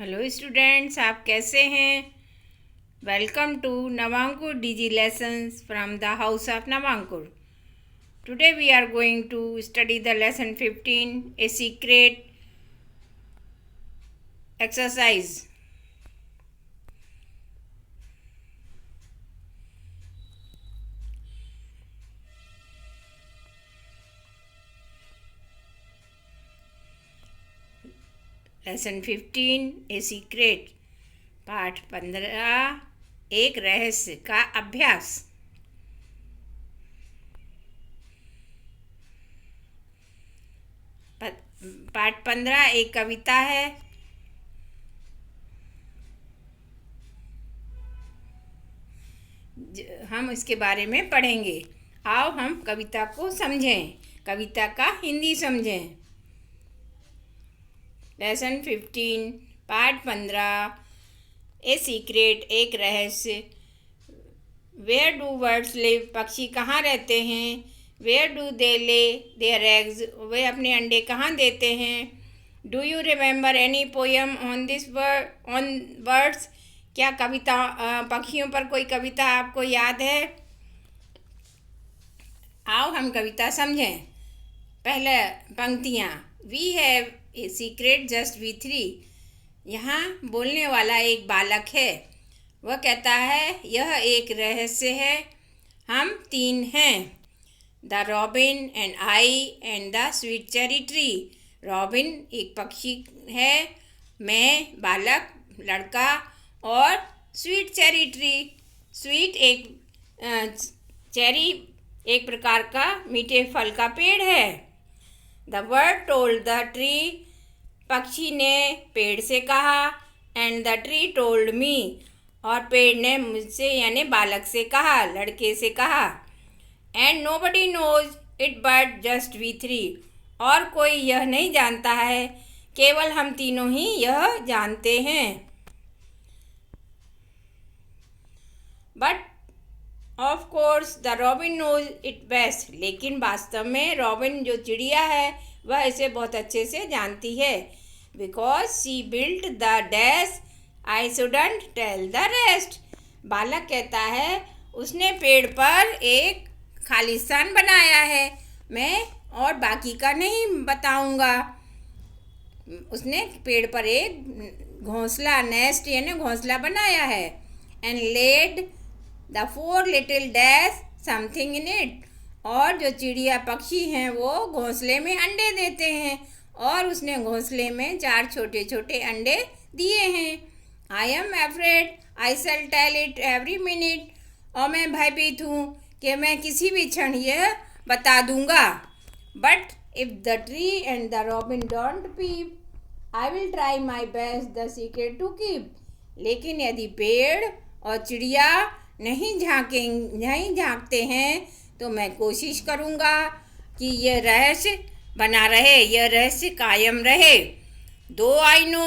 Hello students, आप कैसे हैं। Welcome to Navankur DG lessons from the house of Navankur. Today we are going to study the lesson 15, a secret exercise. Lesson 15, a secret, पाठ 15, एक रहस्य का अभ्यास। पाठ 15 एक कविता है। हम इसके बारे में पढ़ेंगे। आओ हम कविता को समझें, कविता का हिंदी समझें। लेसन 15, पाठ 15, ए सीक्रेट, एक रहस्य। वेयर डू बर्ड्स लिव, पक्षी कहाँ रहते हैं। Where do they lay their eggs, वे अपने अंडे कहाँ देते हैं। Do you remember any poem on birds, क्या कविता पक्षियों पर कोई कविता आपको याद है। आओ हम कविता समझें। पहले पंक्तियाँ, we have a secret just we three. यहाँ बोलने वाला एक बालक है। वह कहता है यह एक रहस्य है, हम तीन हैं। The robin and I and the sweet cherry tree. Robin एक पक्षी है, मैं बालक लड़का, और स्वीट चेरी ट्री, स्वीट एक चेरी एक प्रकार का मीठे फल का पेड़ है। The bird told the tree, पक्षी ने पेड़ से कहा। And the tree told me, और पेड़ ने मुझसे यानी बालक से कहा, लड़के से कहा। And nobody knows it but just we three, और कोई यह नहीं जानता है, केवल हम तीनों ही यह जानते हैं। But of course the robin knows it best, लेकिन वास्तव में रॉबिन जो चिड़िया है वह इसे बहुत अच्छे से जानती है। Because she built the dash, I shouldn't tell the rest. बालक कहता है उसने पेड़ पर एक खालिस्तान बनाया है, मैं और बाकी का नहीं बताऊंगा। उसने पेड़ पर एक घोंसला, नेस्ट यानी घोंसला बनाया है। And laid the four little dash something in it, और जो चिड़िया पक्षी हैं वो घोंसले में अंडे देते हैं, और उसने घोंसले में 4 छोटे छोटे अंडे दिए हैं। I am afraid I shall tell it every minute, और मैं भयभीत हूँ कि मैं किसी भी क्षण यह बता दूंगा। But if the tree and the robin don't peep, I will try my best the secret to keep. लेकिन यदि पेड़ और चिड़िया नहीं झांकते हैं तो मैं कोशिश करूँगा कि यह रहस्य बना रहे, यह रहस्य कायम रहे। Though I know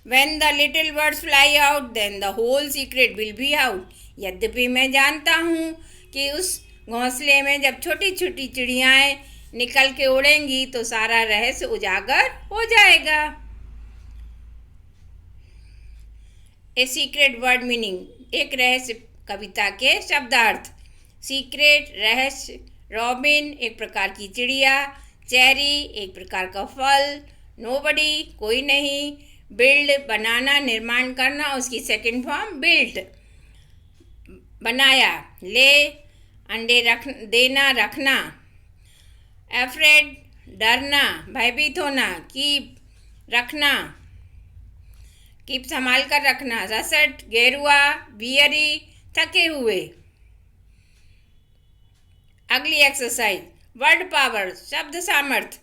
when the little birds fly out then the whole secret will be out. यद्यपि मैं जानता हूँ कि उस घोंसले में जब छोटी छोटी चिड़ियाएँ निकल के उड़ेंगी तो सारा रहस्य उजागर हो जाएगा। ए सीक्रेट वर्ड मीनिंग, एक रहस्य कविता के शब्दार्थ। सीक्रेट रहस्य, रॉबिन एक प्रकार की चिड़िया, चेरी एक प्रकार का फल, नोबडी कोई नहीं, बिल्ड बनाना निर्माण करना, उसकी सेकंड फॉर्म बिल्ट बनाया, ले अंडे देना रखना, एफ्रेड डरना भयभीत होना, कीप रखना कीप संभाल कर रखना, रसट गेरुआ, वियरी थके हुए। अगली एक्सरसाइज, वर्ड पावर शब्द सामर्थ्य।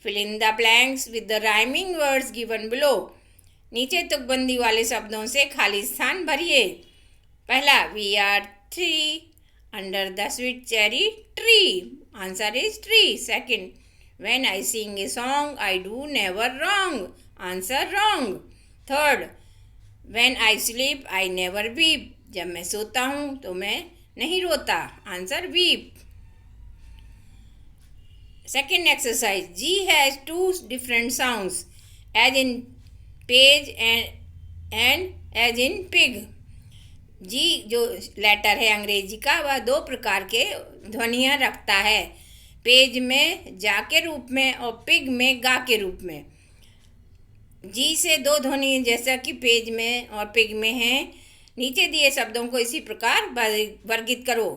Fill in the blanks with the rhyming words given below. नीचे तुकबंदी वाले शब्दों से खाली स्थान भरिए। पहला, we are three under the sweet cherry tree, answer is tree. Second, when I sing a song I do never wrong, answer wrong. Third, when I sleep I never weep, जब मैं सोता हूँ तो मैं नहीं रोता, answer weep. Second exercise, G has 2 different sounds, as in page and age in pig. G जो letter है अंग्रेजी का, वह दो प्रकार के ध्वनियाँ रखता है, पेज में जा के रूप में और पिग में गा के रूप में। जी से दो ध्वनि जैसा कि पेज में और पिग में हैं। नीचे दिए शब्दों को इसी प्रकार वर्गीकृत करो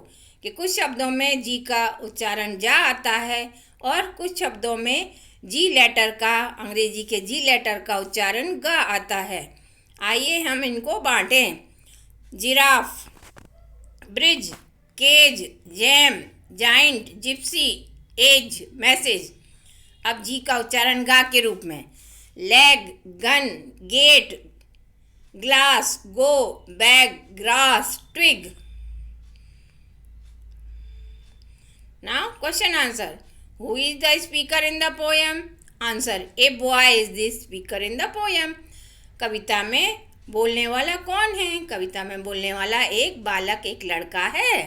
कि कुछ शब्दों में जी का उच्चारण जा आता है और कुछ शब्दों में जी लेटर का, अंग्रेजी के जी लेटर का उच्चारण गा आता है। आइए हम इनको बांटें। Giraffe, bridge, cage, jam, giant, gypsy, age, message. अब जी का उच्चारण गा के रूप में। Leg, gun, get, glass, go, bag, grass, twig. Now question answer. Who is the speaker in the poem? Answer. A boy is the speaker in the poem. कविता में बोलने वाला कौन है? कविता में बोलने वाला एक बालक, एक लड़का है।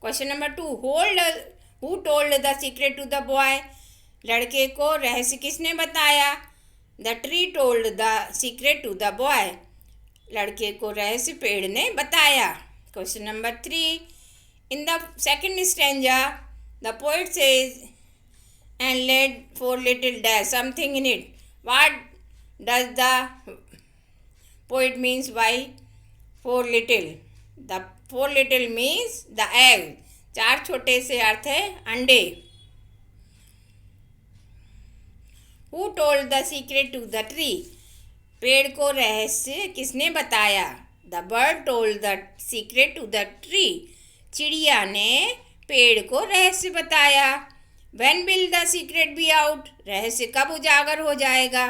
Question number 2। Who told the secret to the boy? लड़के को रहस्य किसने बताया? The tree told the secret to the boy. लड़के को रहस्य पेड़ ने बताया। Question number 3। In the second stanza, the poet says, and laid four little dash something in it. What does the poet means by four little? The four little means the egg. चार छोटे से अर्थ है अंडे। Who told the secret to the tree? पेड़ को रहस्य किसने बताया? The bird told the secret to the tree. चिड़िया ने पेड़ को रहस्य बताया। When will the secret be out? रहस्य कब उजागर हो जाएगा?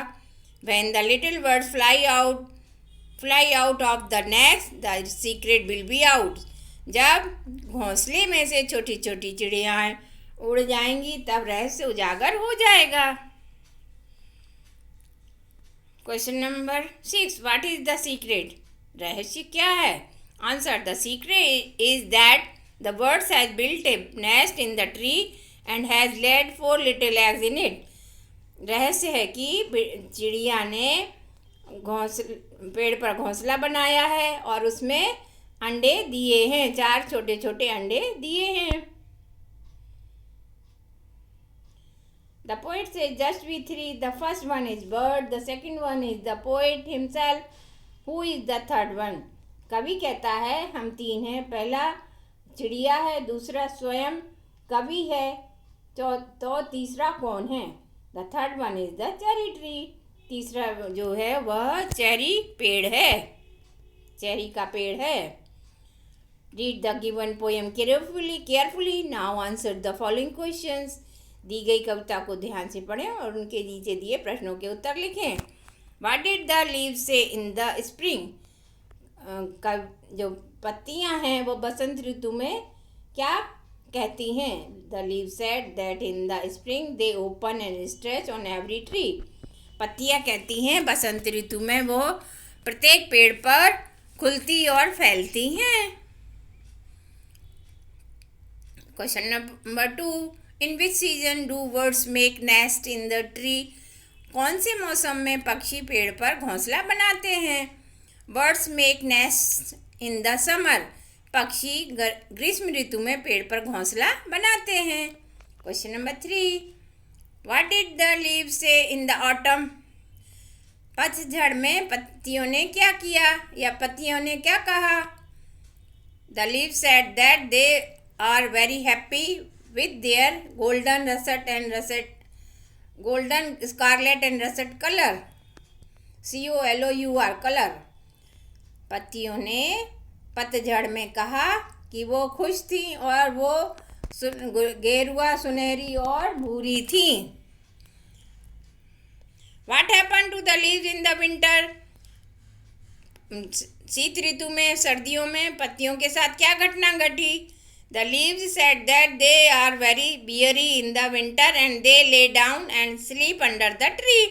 When the little birds fly out of the nest, the secret will be out. जब घोंसले में से छोटी छोटी चिड़ियाँ उड़ जाएंगी तब रहस्य उजागर हो जाएगा। Question number 6। What is the secret? रहस्य क्या है? Answer. The secret is that the bird has built a nest in the tree and has laid 4 little eggs in it. रहस्य है कि चिड़िया ने पेड़ पर घोंसला बनाया है और उसमें अंडे दिए हैं, 4 छोटे छोटे अंडे दिए हैं। The poet says just we three. The first one is bird, the second one is the poet himself. Who is the third one? कवि कहता है हम तीन हैं, पहला चिड़िया है, दूसरा स्वयं कवि है, तो तीसरा कौन है? The third one is the cherry tree. तीसरा जो है वह चेरी पेड़ है, चेरी का पेड़ है। Read the given poem carefully now answer the following questions. दी गई कविता को ध्यान से पढ़ें और उनके नीचे दिए प्रश्नों के उत्तर लिखें। व्हाट डिड द लीव्स से इन द स्प्रिंग? जो पत्तियां हैं वो बसंत ऋतु में क्या कहती हैं? The leave said that in the spring they open and stretch on every tree. पत्तियां कहती हैं बसंत ऋतु में वो प्रत्येक पेड़ पर खुलती और फैलती हैं। Question number 2। In which season do birds make nest in the tree? कौन से मौसम में पक्षी पेड़ पर घोंसला बनाते हैं? Birds make nest in the summer. पक्षी ग्रीष्म ऋतु में पेड़ पर घोंसला बनाते हैं। Question number 3। What did the leaves से इन द ऑटम? पतझड़ में पत्तियों ने क्या किया या पत्तियों ने क्या कहा? The leaves said that they are very happy with their golden scarlet and russet color. COLOUR color. पत्तियों ने पतझड़ में कहा कि वो खुश थी और वो गेरुआ, सुनहरी और भूरी थी। What happened to the leaves in the winter? शीत ऋतु में, सर्दियों में पत्तियों के साथ क्या घटना घटी? The leaves said that they are very weary in the winter and they lay down and sleep under the tree.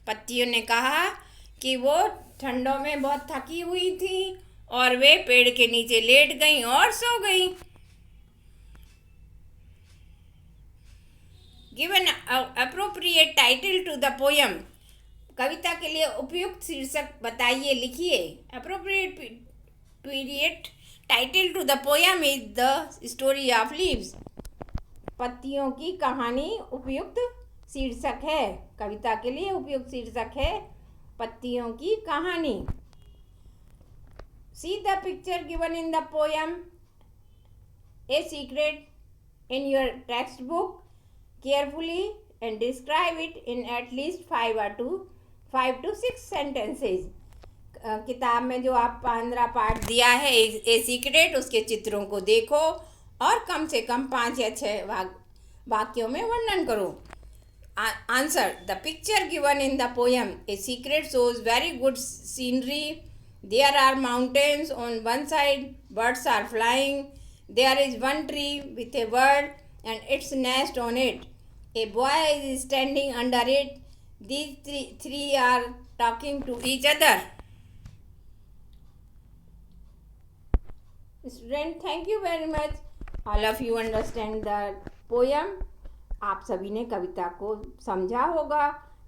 पत्तियों ने कहा कि वो ठंडों में बहुत थकी हुई थी और वे पेड़ के नीचे लेट गईं और सो गईं। Give an appropriate title to the poem. कविता के लिए उपयुक्त शीर्षक बताइए, लिखिए। Appropriate period title to the poem is the story of leaves. पत्तियों की कहानी उपयुक्त शीर्षक है। कविता के लिए उपयुक्त शीर्षक है पत्तियों की कहानी। See the picture given in the poem a secret in your textbook carefully and describe it in at least 5 to 6 sentences। किताब में जो आप 15 पाठ दिया है ए सीक्रेट, उसके चित्रों को देखो और कम से कम 5 या 6 वाक्यों में वर्णन करो। Answer, the picture given in the poem a secret shows very good scenery. There are mountains on one side, birds are flying. There is one tree with a bird and its nest on it. A boy is standing under it. These three are talking to each other. Student, thank you very much. All of you understand the poem. आप सभी ने कविता को समझा होगा।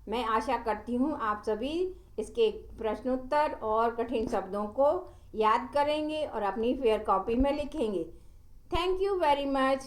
मैं आशा करती हूँ आप सभी इसके प्रश्नोत्तर और कठिन शब्दों को याद करेंगे और अपनी फेयर कॉपी में लिखेंगे। Thank you very much.